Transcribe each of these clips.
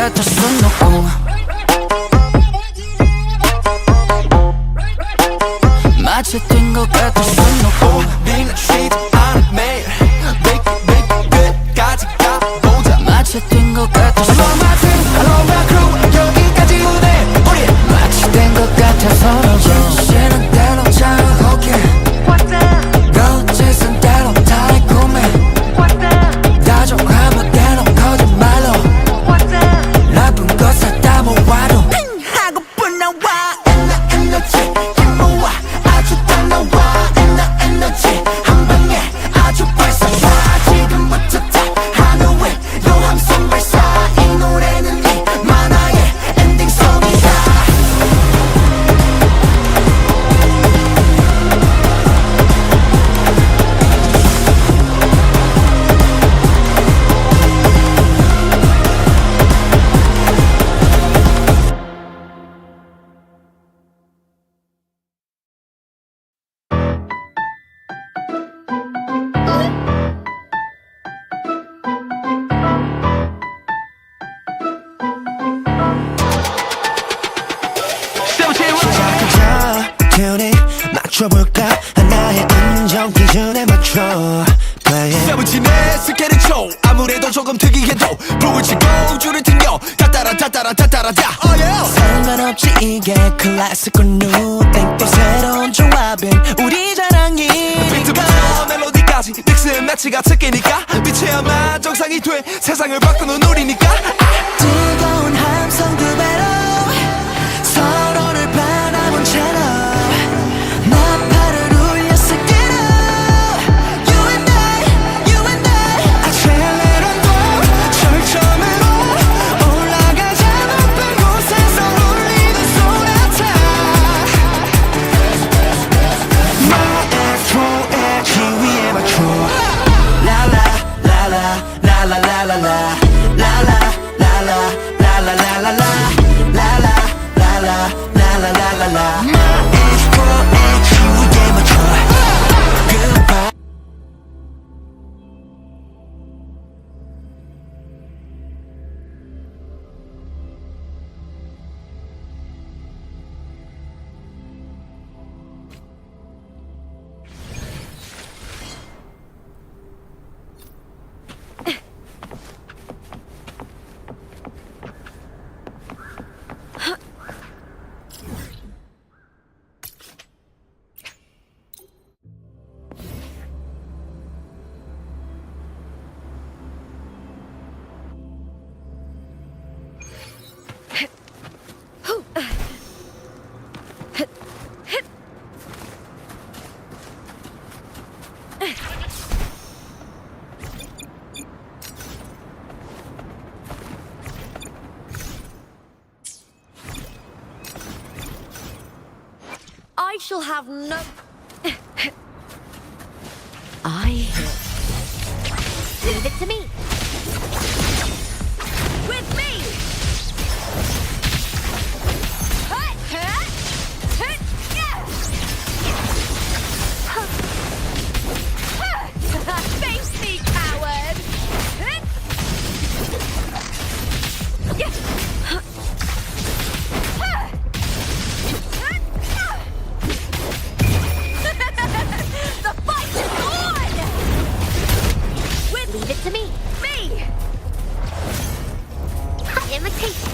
같아 손 놓고 마치 뛴 것 같아 손 놓고 우린 쉬지 않아 매일 끝까지 가보자 마치 뛴 것 같아 손 Hello my team, hello my crew 여기까지 오네 우리 마치 뛴 것 같아 서로 쉬는 대로 자유롭게 거짓은 대로 달콤해 다정함은 대로 거짓말로 나쁜 것을 다 모아도 하고픈 나와 에너지 힘모아 아주 딱 나와 에너지 한 방에 아주 발사와 지금부터 다 하늘에 요함성 발사 이 노래는 이 만화의 엔딩송이다 튜닝 맞춰볼까 하나의 안정 기준에 맞춰 세븐틴의 스케일은 초 아무래도 조금 특이해도 불을 치고 줄을 튕겨 따따라따따라따따라따 oh yeah 상관없지 이게 클래식과 뉴땡 또 새로운 조합인 우리 자랑이니까 비트부터 멜로디까지 믹스 앤 매치가 특기니까 빛이야만 정상이 돼 세상을 바꾸는 우리니까 뜨거운 함성 두 배로 서로를 바라본 채로 나팔을 울렸을 게로 You and I Accelerando 절정으로 올라가자 높은 곳에서 울리는 소나타 마에스트로의 지위에 맞춰 라라 라라 라라 라라 라 라라 라라 라라 라라 라 라라 라라 라라 라라 라 마에스트로의 지위에 맞춰 Goodbye I shall have no... I hear. Leave it to me. With me! Hut, hut, hut, yeah! Face me, coward! Hut. Yeah. Hut. The fight is on! Leave it to me. Me! Imitation.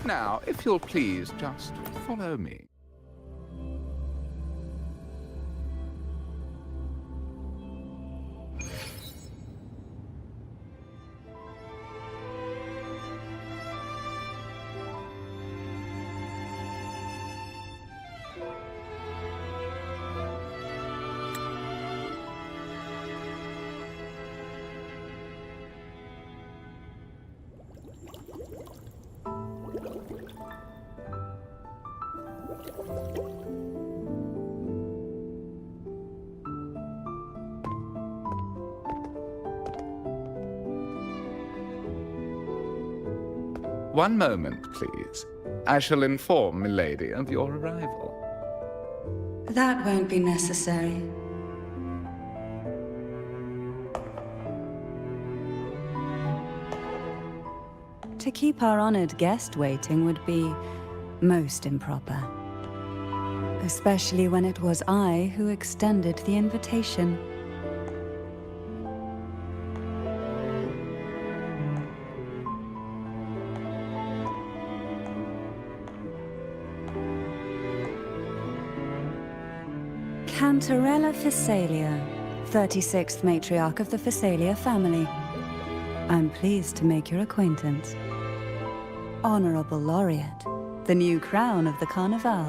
Now, if you'll please just follow me. One moment, please. I shall inform Milady of your arrival. That won't be necessary. To keep our honored guest waiting would be most improper. Especially when it was I who extended the invitation. Cantarella Phasalia, 36th matriarch of the Phasalia family. I'm pleased to make your acquaintance. Honorable Laureate, the new crown of the Carnival.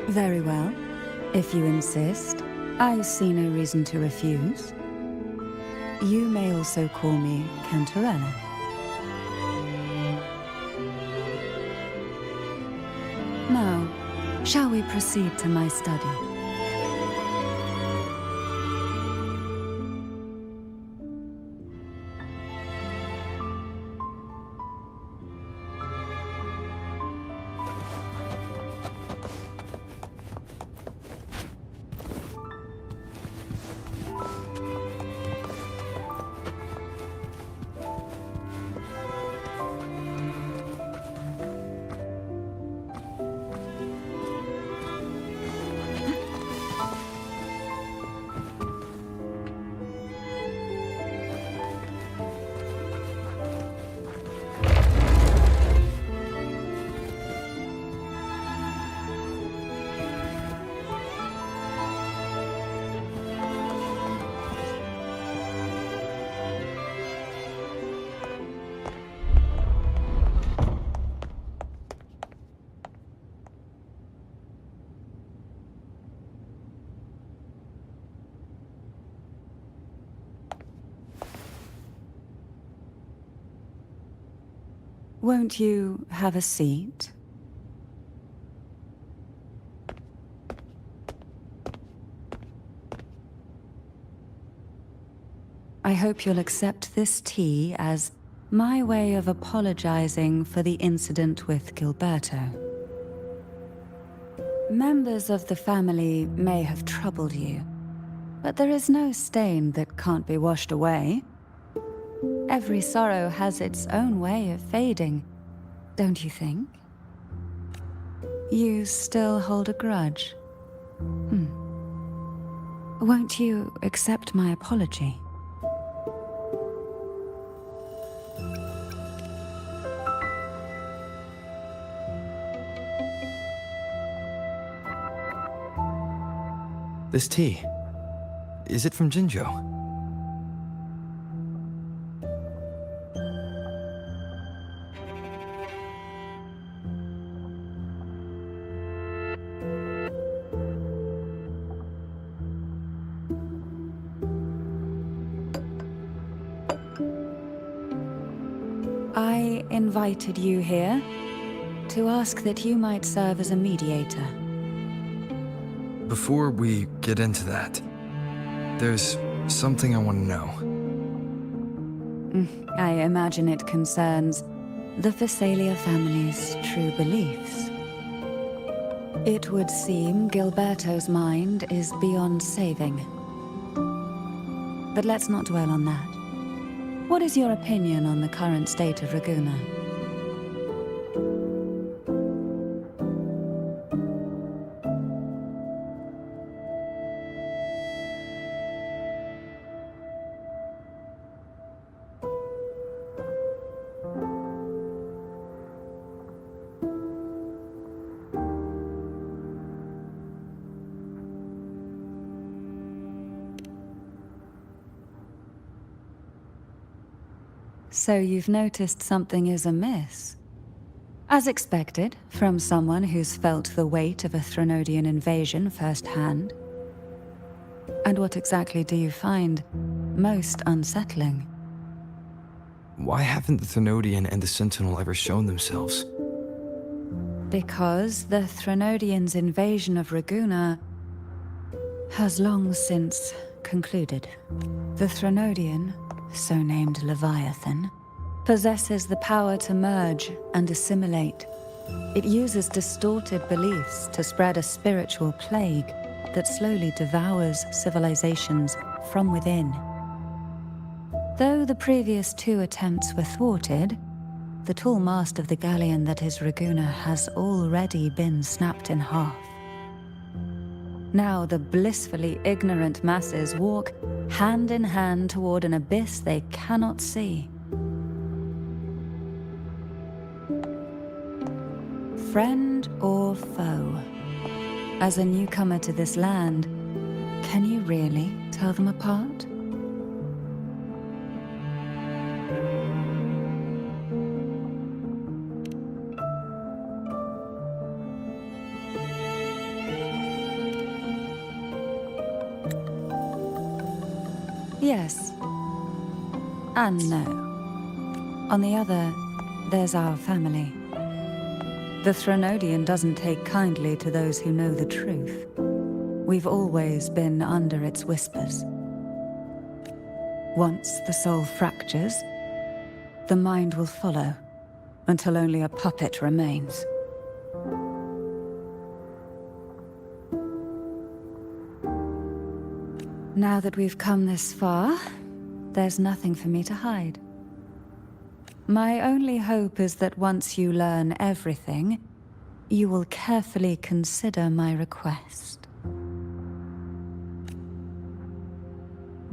Very well. If you insist, I see no reason to refuse. You may also call me Cantarella. Now, shall we proceed to my study? Won't you have a seat? I hope you'll accept this tea as my way of apologizing for the incident with Gilberto. Members of the family may have troubled you, but there is no stain that can't be washed away. Every sorrow has its own way of fading, don't you think? You still hold a grudge? Won't you accept my apology? This tea, is it from Jinzhou? I invited you here to ask that you might serve as a mediator. Before we get into that, there's something I want to know. I imagine it concerns the Phasalia family's true beliefs. It would seem Gilberto's mind is beyond saving. But let's not dwell on that. What is your opinion on the current state of Raguna? So you've noticed something is amiss. As expected, from someone who's felt the weight of a Threnodian invasion firsthand. And what exactly do you find most unsettling? Why haven't the Thenodian and the Sentinel ever shown themselves? Because the Threnodians' invasion of Raguna has long since concluded. The Threnodian, so named Leviathan, possesses the power to merge and assimilate. It uses distorted beliefs to spread a spiritual plague that slowly devours civilizations from within. Though the previous 2 attempts were thwarted, the tall mast of the galleon that is Raguna has already been snapped in half. Now the blissfully ignorant masses walk hand in hand toward an abyss they cannot see. Friend or foe? As a newcomer to this land, can you really tell them apart? Yes. And no. On the other, there's our family. The Threnodian doesn't take kindly to those who know the truth. We've always been under its whispers. Once the soul fractures, the mind will follow, until only a puppet remains. Now that we've come this far, there's nothing for me to hide. My only hope is that once you learn everything, you will carefully consider my request.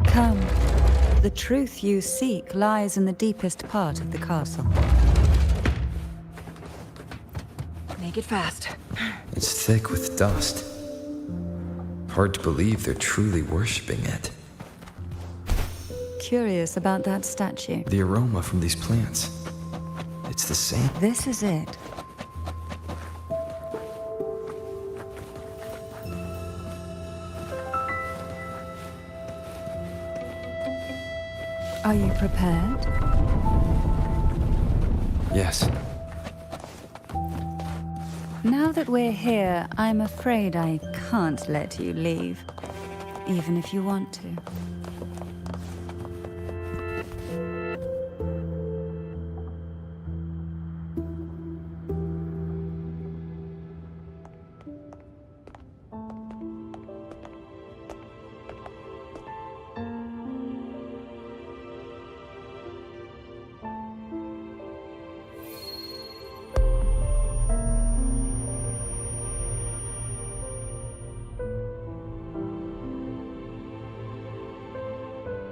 Come. The truth you seek lies in the deepest part of the castle. Make it fast. It's thick with dust. Hard to believe they're truly worshipping it. Curious about that statue. The aroma from these plants. It's the same. This is it. Are you prepared? Yes. Now that we're here, I'm afraid I can't let you leave, even if you want to.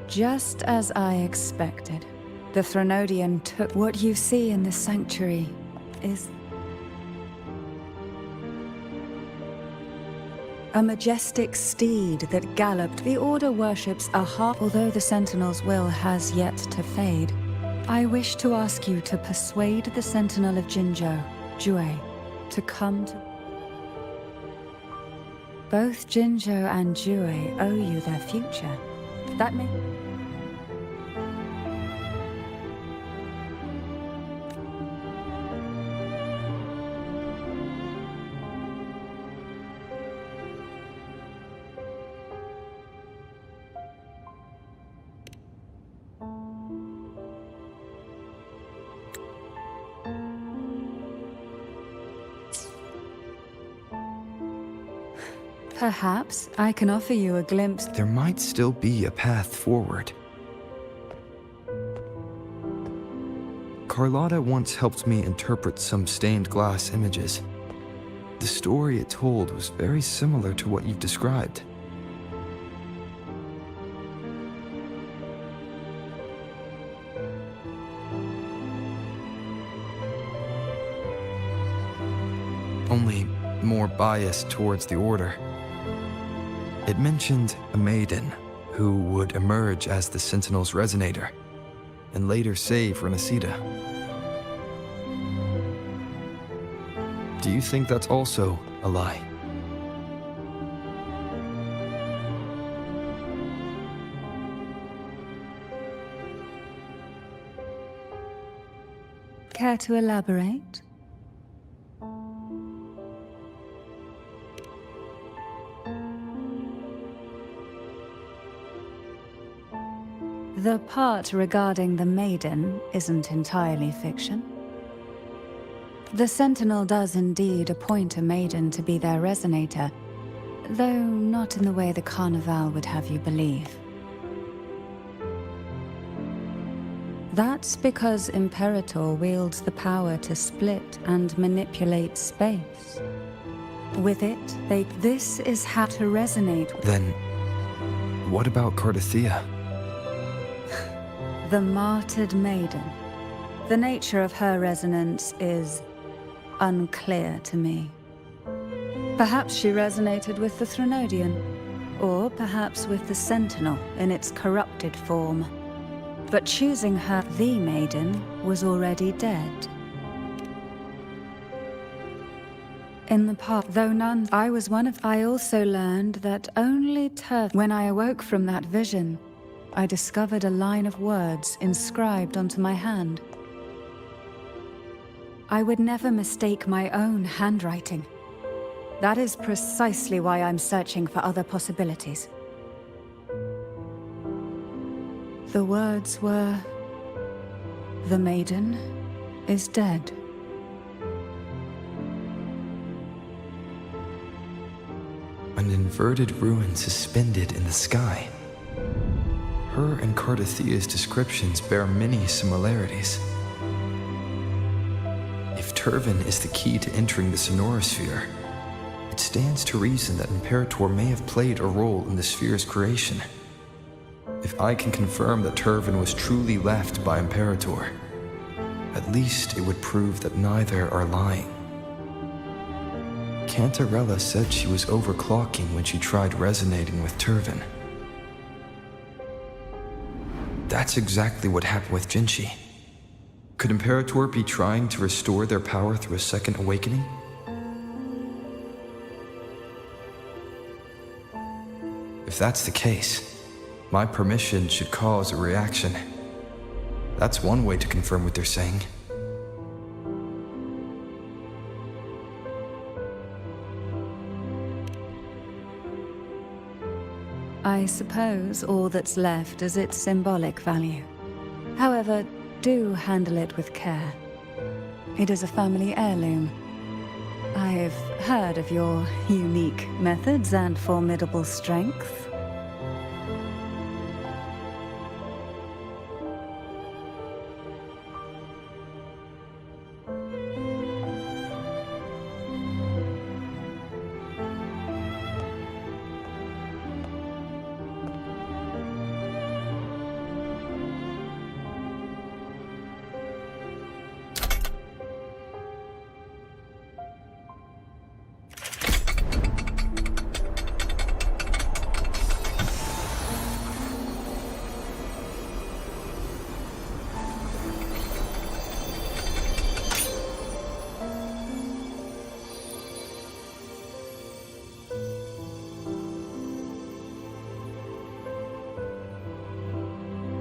Just as I expected, the Threnodian took what you see in the sanctuary is a majestic steed that galloped. The Order worships a heart, although the Sentinel's will has yet to fade. I wish to ask you to persuade the Sentinel of Jinzhou, Jue, to come to... Both Jinzhou and Jue owe you their future. That may... Perhaps I can offer you a glimpse. There might still be a path forward. Carlotta once helped me interpret some stained glass images. The story it told was very similar to what you've described. Only more biased towards the Order. It mentioned a maiden who would emerge as the Sentinel's resonator and later save Renacida. Do you think that's also a lie? Care to elaborate? The part regarding the maiden isn't entirely fiction. The Sentinel does indeed appoint a maiden to be their resonator, though not in the way the Carnival would have you believe. That's because Imperator wields the power to split and manipulate space. With it, this is how to resonate. Then, what about Cardathea? The martyred maiden. The nature of her resonance is unclear to me. Perhaps she resonated with the Threnodian, or perhaps with the Sentinel in its corrupted form. But choosing her, the maiden, was already dead. In the past, though none, I was one of. I also learned that only when I awoke from that vision, I discovered a line of words inscribed onto my hand. I would never mistake my own handwriting. That is precisely why I'm searching for other possibilities. The words were, "The maiden is dead." An inverted ruin suspended in the sky. Her and Cardathea's descriptions bear many similarities. If Turvan is the key to entering the Sonorosphere, it stands to reason that Imperator may have played a role in the sphere's creation. If I can confirm that Turvan was truly left by Imperator, at least it would prove that neither are lying. Cantarella said she was overclocking when she tried resonating with Turvan. That's exactly what happened with Jinchi. Could Imperator be trying to restore their power through a second awakening? If that's the case, my permission should cause a reaction. That's one way to confirm what they're saying. I suppose all that's left is its symbolic value. However, do handle it with care. It is a family heirloom. I've heard of your unique methods and formidable strength.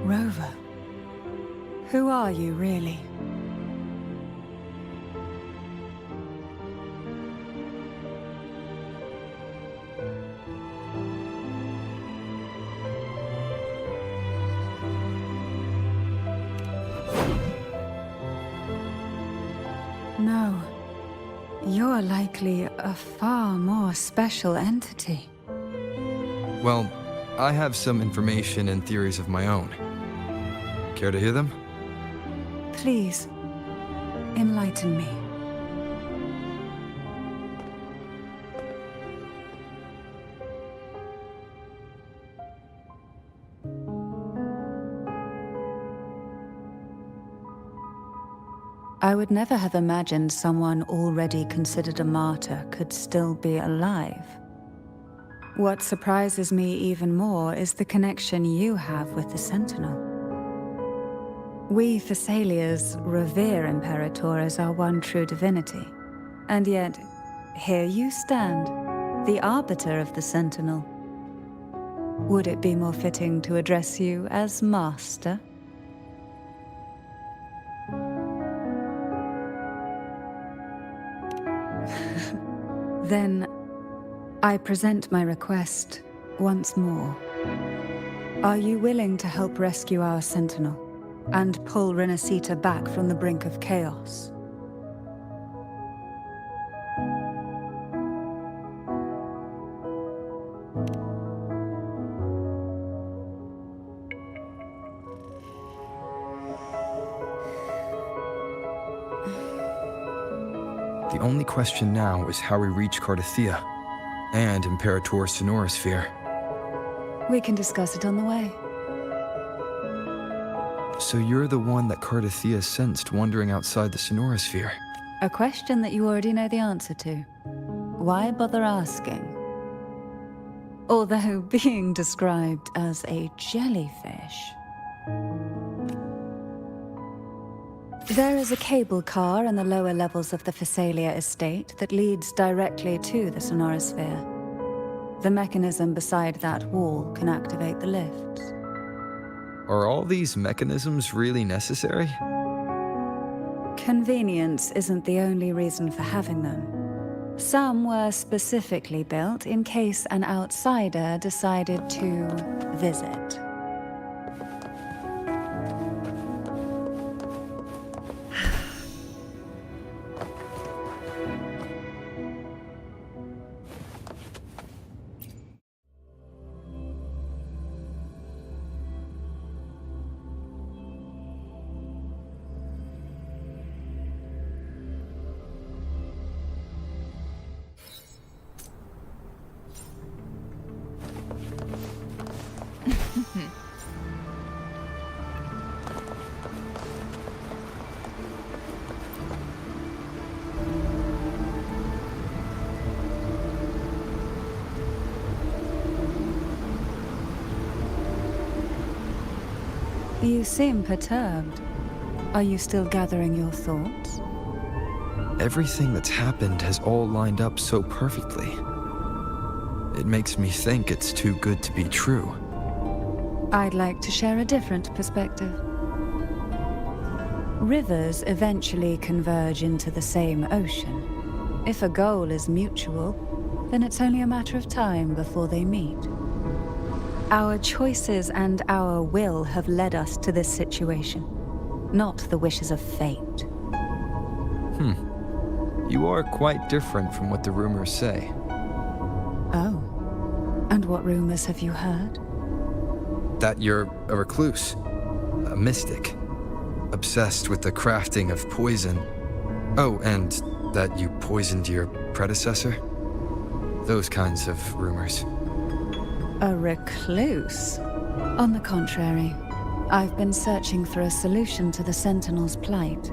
Rover, who are you really? No, you're likely a far more special entity. Well, I have some information and theories of my own. Care to hear them? Please, enlighten me. I would never have imagined someone already considered a martyr could still be alive. What surprises me even more is the connection you have with the Sentinel. We Thessalians revere Imperator as our one true divinity. And yet, here you stand, the arbiter of the Sentinel. Would it be more fitting to address you as Master? Then I present my request once more. Are you willing to help rescue our Sentinel and pull Renacita back from the brink of chaos? The only question now is how we reach Cardathia and Imperator Sonorosphere. We can discuss it on the way. So you're the one that Cardathia sensed wandering outside the Sonorosphere? A question that you already know the answer to. Why bother asking? Although being described as a jellyfish. There is a cable car in the lower levels of the Phasalia estate that leads directly to the Sonorosphere. The mechanism beside that wall can activate the lifts. Are all these mechanisms really necessary? Convenience isn't the only reason for having them. Some were specifically built in case an outsider decided to visit. You seem perturbed. Are you still gathering your thoughts? Everything that's happened has all lined up so perfectly. It makes me think it's too good to be true. I'd like to share a different perspective. Rivers eventually converge into the same ocean. If a goal is mutual, then it's only a matter of time before they meet. Our choices and our will have led us to this situation, not the wishes of fate. You are quite different from what the rumors say. Oh, and what rumors have you heard? That you're a recluse, a mystic, obsessed with the crafting of poison. Oh, and that you poisoned your predecessor? Those kinds of rumors. A recluse? On the contrary, I've been searching for a solution to the Sentinel's plight,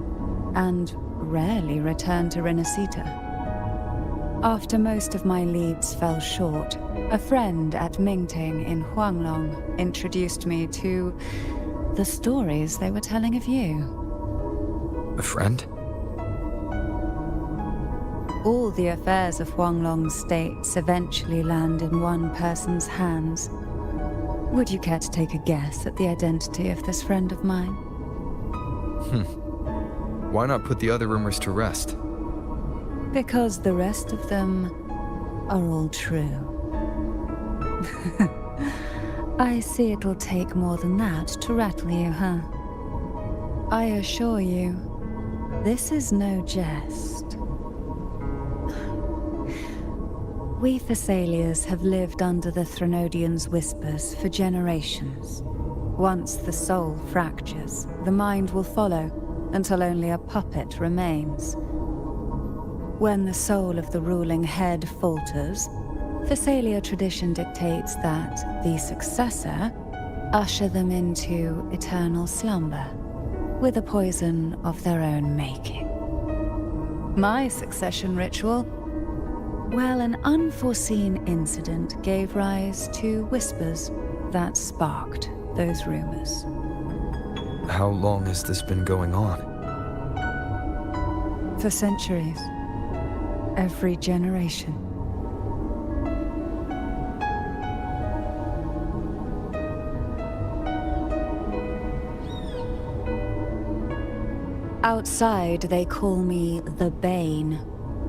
and rarely return to Renacita. After most of my leads fell short, a friend at Mingting in Huanglong introduced me to the stories they were telling of you. A friend? All the affairs of Huanglong states eventually land in one person's hands. Would you care to take a guess at the identity of this friend of mine? Why not put the other rumors to rest? Because the rest of them are all true. I see it will take more than that to rattle you, huh? I assure you, this is no jest. We Thessalians have lived under the Threnodians' whispers for generations. Once the soul fractures, the mind will follow, until only a puppet remains. When the soul of the ruling head falters, Thessalia tradition dictates that the successor usher them into eternal slumber, with a poison of their own making. My succession ritual? Well, an unforeseen incident gave rise to whispers that sparked those rumors. How long has this been going on? For centuries. Every generation. Outside, they call me the Bane,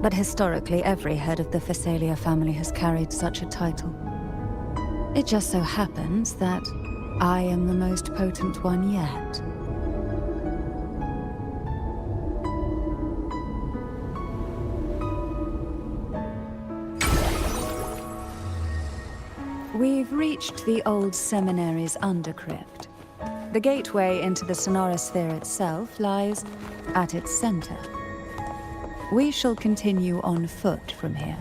but historically every head of the Phasalia family has carried such a title. It just so happens that I am the most potent one yet. We've reached the old seminary's undercrypt. The gateway into the Sonorosphere itself lies at its center. We shall continue on foot from here.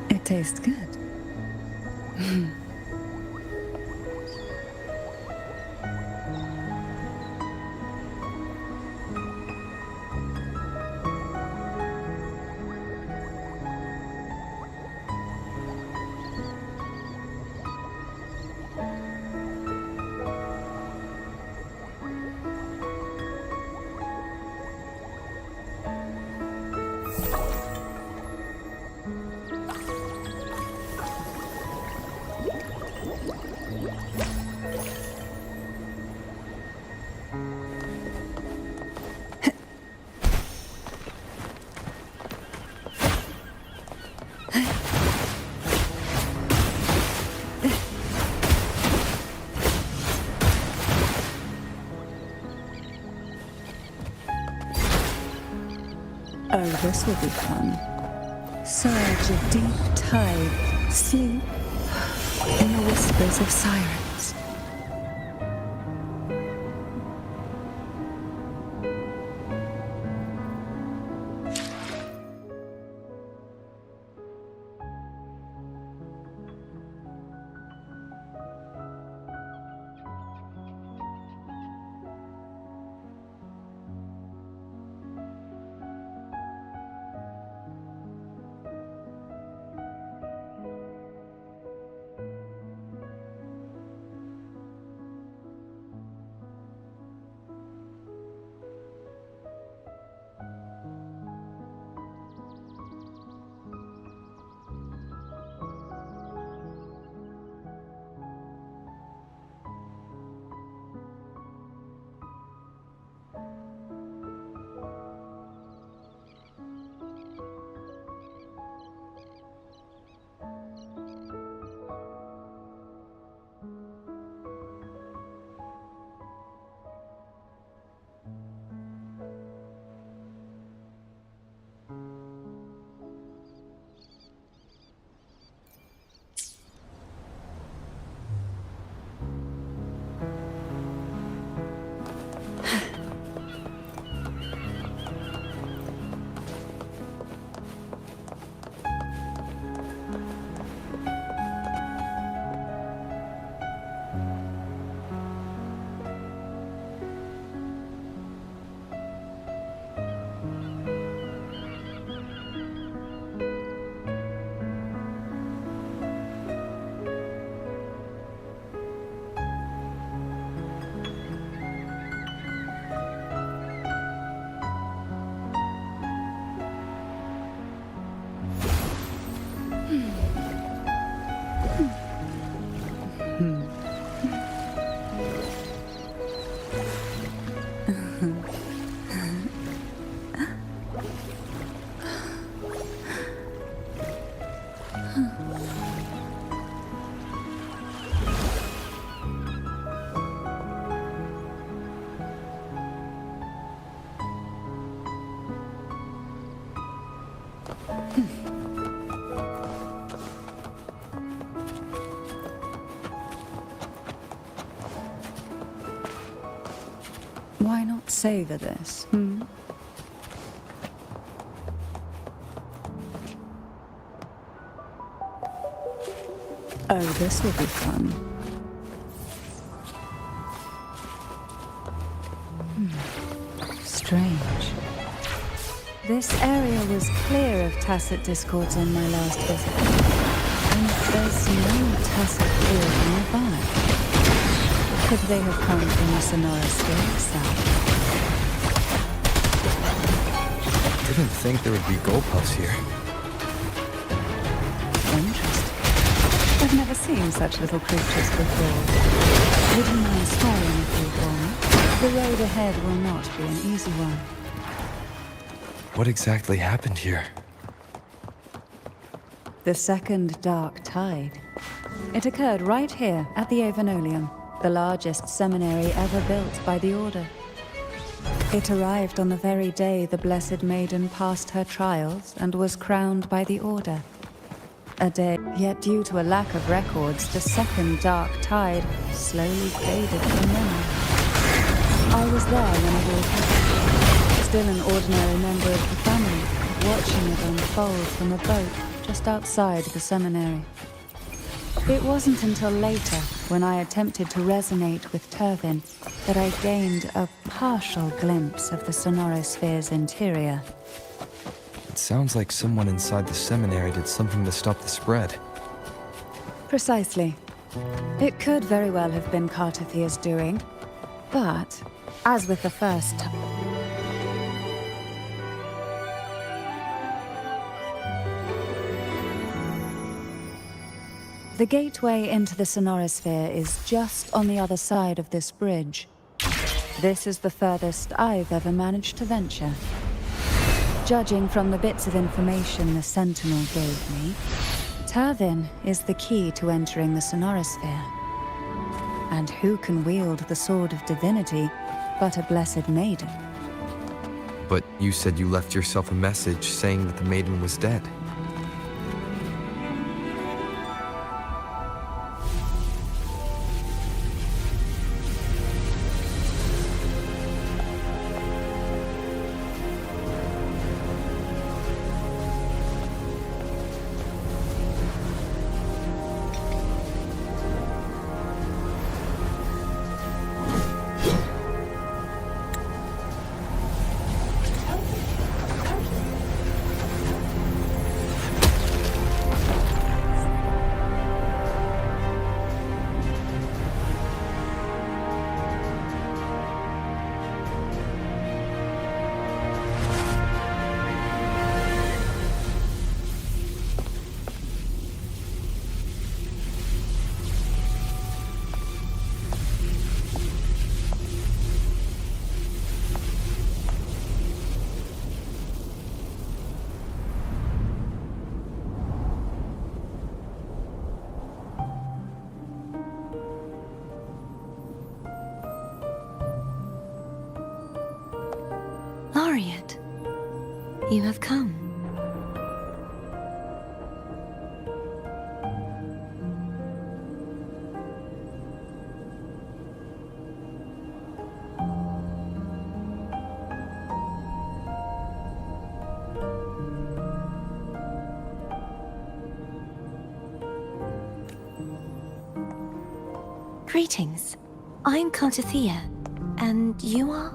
It tastes good. Oh, this will be fun. Surge a deep tide, sleep in the whispers of sirens. Why not savor this, hmm? Oh, this will be fun. Strange. This area was clear of tacit discords on my last visit. And there's no tacit field nearby. Could they have come from the Sonorosphere itself? Didn't think there would be goldpuffs here. Interesting. I've never seen such little creatures before. Would you mind swearing a few for me? The road ahead will not be an easy one. What exactly happened here? The second dark tide. It occurred right here at the Avenolium, the largest seminary ever built by the Order. It arrived on the very day the Blessed Maiden passed her trials and was crowned by the Order. A day, yet due to a lack of records, the second dark tide slowly faded from memory. I was there when it all happened, still an ordinary member of the family, watching it unfold from a boat just outside the seminary. It wasn't until later, when I attempted to resonate with Turvin, that I gained a partial glimpse of the Sonorosphere's interior. It sounds like someone inside the seminary did something to stop the spread. Precisely. It could very well have been Cartothia's doing, but, as with the first time, the gateway into the Sonorosphere is just on the other side of this bridge. This is the furthest I've ever managed to venture. Judging from the bits of information the Sentinel gave me, Turvin is the key to entering the Sonorosphere. And who can wield the Sword of Divinity but a Blessed Maiden? But you said you left yourself a message saying that the maiden was dead. Laureate, you have come. Greetings. I'm Cartothea, and you are?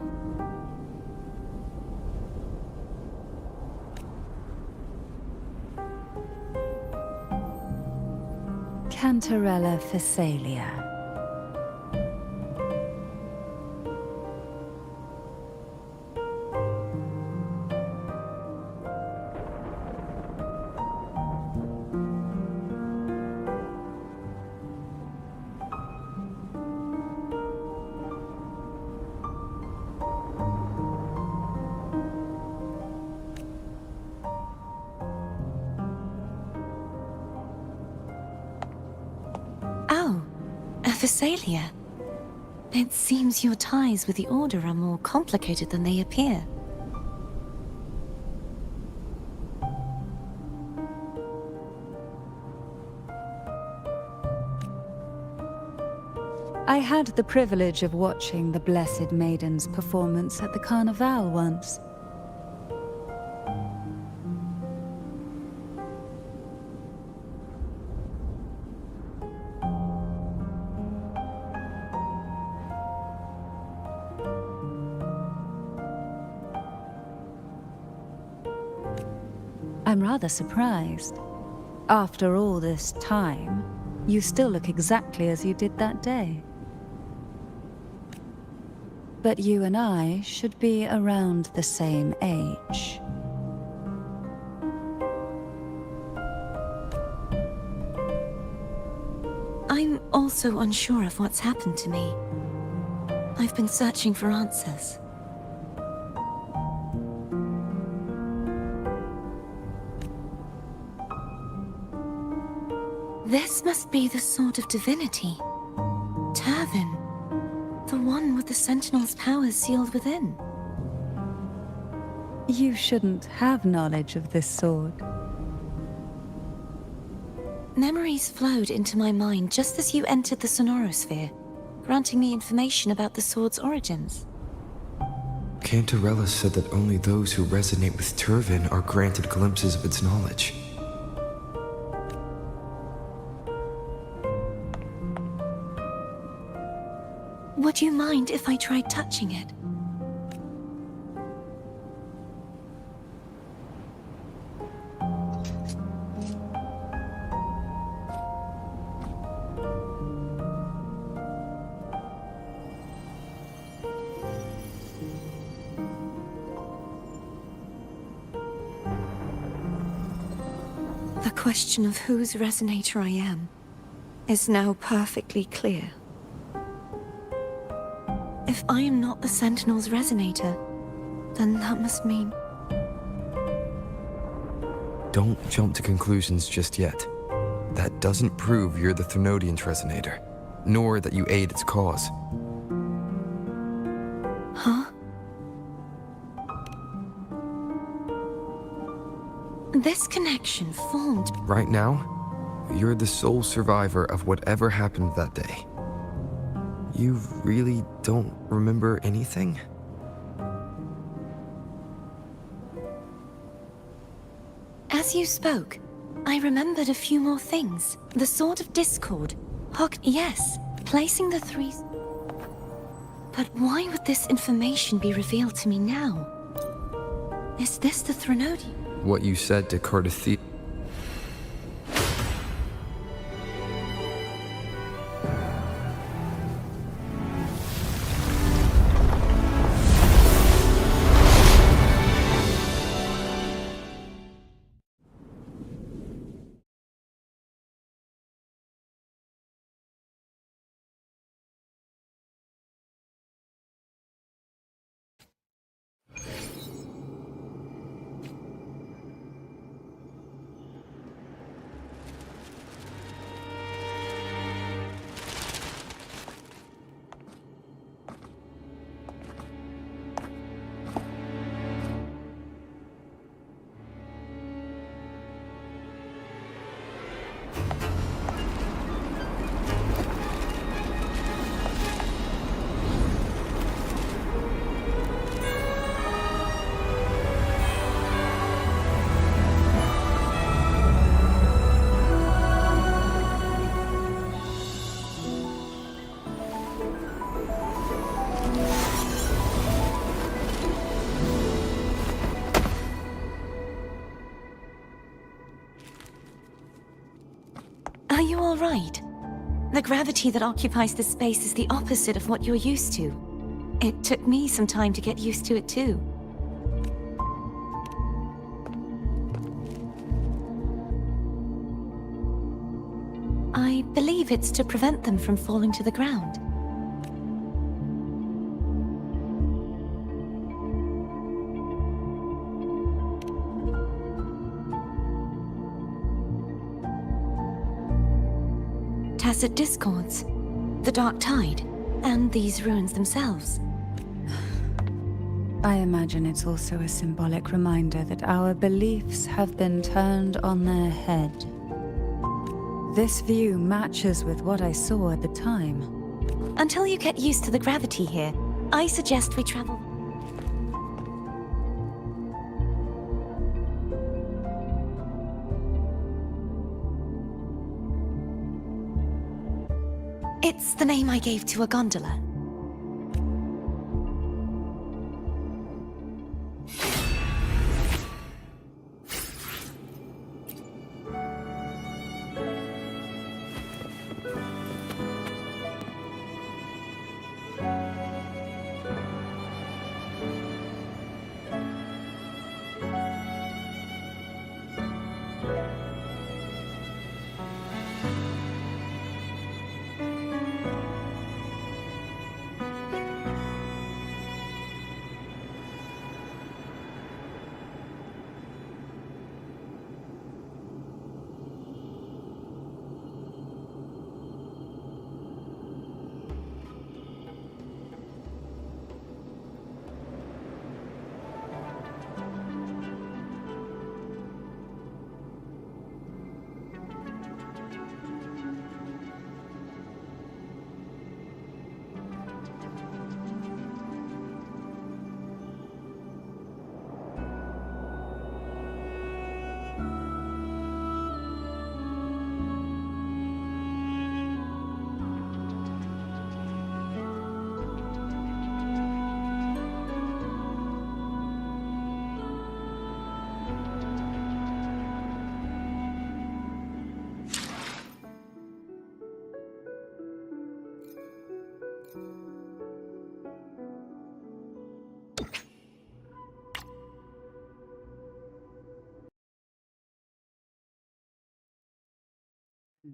Cantarella Phasalia. Oh, a Phasalia. It seems your ties with the Order are more complicated than they appear. I had the privilege of watching the Blessed Maiden's performance at the Carnival once. I'm rather surprised. After all this time, you still look exactly as you did that day. But you and I should be around the same age. I'm also unsure of what's happened to me. I've been searching for answers. This must be the sword of divinity. Turvin. The one with the Sentinel's powers sealed within. You shouldn't have knowledge of this sword. Memories flowed into my mind just as you entered the Sonorosphere, granting me information about the sword's origins. Cantarella said that only those who resonate with Turvin are granted glimpses of its knowledge. Would you mind if I tried touching it? The question of whose resonator I am is now perfectly clear. If I am not the Sentinel's resonator, then that must mean... Don't jump to conclusions just yet. That doesn't prove you're the Thermodian's resonator, nor that you aid its cause. Huh? This connection formed... Right now, you're the sole survivor of whatever happened that day. You really don't remember anything? As you spoke, I remembered a few more things. The Sword of Discord. Yes, placing the three... But why would this information be revealed to me now? Is this the Thrенodian? What you said to Cardathia. Are you all right? The gravity that occupies this space is the opposite of what you're used to. It took me some time to get used to it too. I believe it's to prevent them from falling to the ground. Tacit discords, the Dark Tide, and these ruins themselves. I imagine it's also a symbolic reminder that our beliefs have been turned on their head. This view matches with what I saw at the time. Until you get used to the gravity here, I suggest we travel. It's the name I gave to a gondola.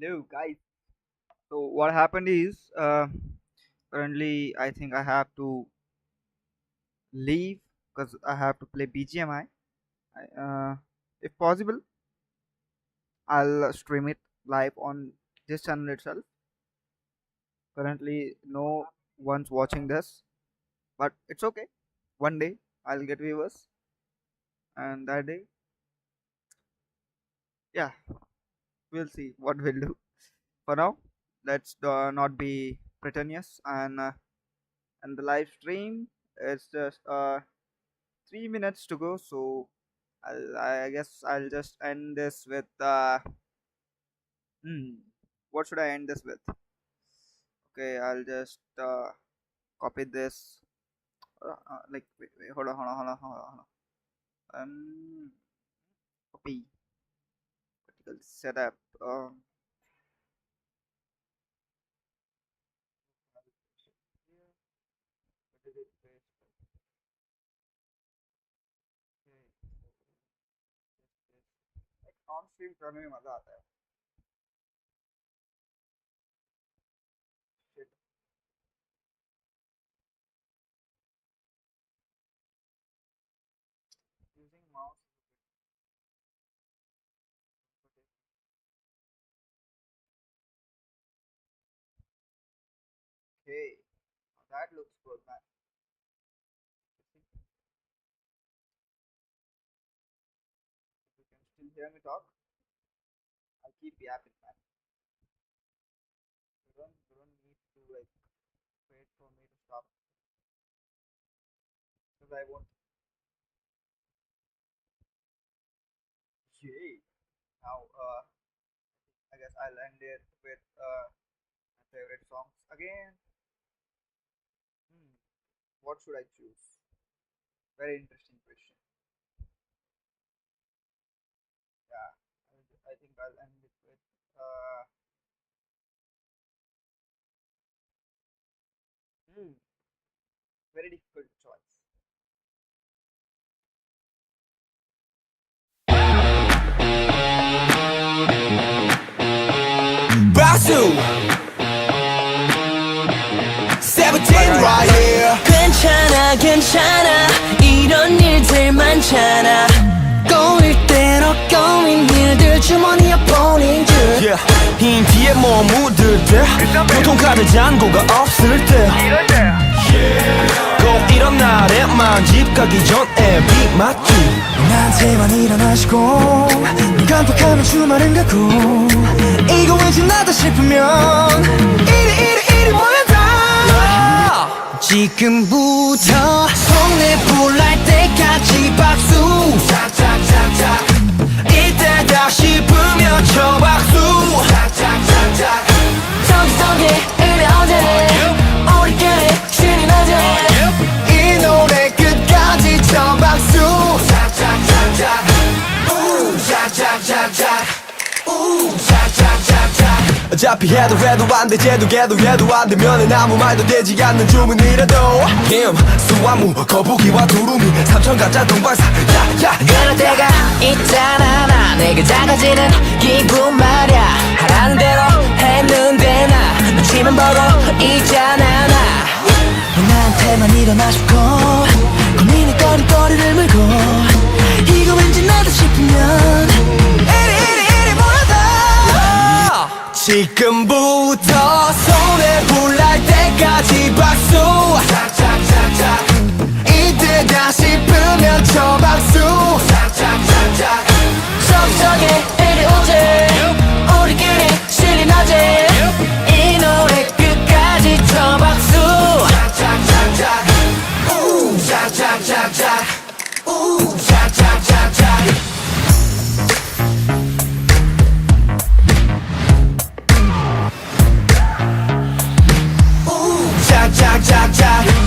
Hello, guys. So what happened is, currently I think I have to leave because I have to play BGMI. If possible, I'll stream it live on this channel itself. Currently, no one's watching this, but it's okay. One day I'll get viewers, and that day, yeah, we'll see what we'll do. For now, let's not be pretentious and the live stream is just 3 minutes to go, so I guess I'll just end this with what should I end this with? Okay, I'll just copy this. Like wait, hold on. Copy critical setup. On stream करने में मजा आता है Shit. Using mouse okay that looks good man you can still hear me talk I'll keep yapping man you don't need to like wait for me to stop because I won't yay now I guess I'll end it with my favorite songs again what should I choose very interesting question yeah I think I'll end it with very difficult choice Basu 17 right here 괜찮아 괜찮아 이런 일들 많잖아 꼬일 대로 꼬인 일들 주머니에 보낸 줄 yeah. 힘 뒤에 뭐 묻을 때 교통카드 잔고가 없을 때 꼭 이런 날에만 집 가기 전에 비 맞지 나한테만 일어나시고 깜빡하면 주말은 가고 이거 왠지 나다 싶으면 이리 모여다 지금부터 손에 불날 때까지 박수 짝짝짝짝 이때 다시 불며 쳐 박수 짝짝짝짝 저기 이래 언제래 우리끼리 신이 나지 이 노래 끝까지 쳐 박수 짝짝짝짝 짝짝짝짝 짝짝짝짝 어차피 해도 안 돼 쟤도 해도 안 되면은 아무 말도 되지 않는 주문이라도 수화무 거북이와 두루미 삼천가짜 동방사 야야 그럴 때가 있잖아 나 내가 작아지는 기분 말야 하라는 대로 했는데 나 눈치만 보고 있잖아 나 나한테만 일어나 싶고 고민의 거리를 물고 이거 왠지 나다 싶으면 이리 몰아다 지금부터 손에 불날 때까지 박수 짝짝짝짝 이때 다시 불면 쳐 박수 짝짝짝짝 저기 이리 오지 우리끼리 신이 나지 이 노래 끝까지 쳐 박수 짝짝짝짝 짝짝짝짝 짝짝짝짝 짝짝짝짝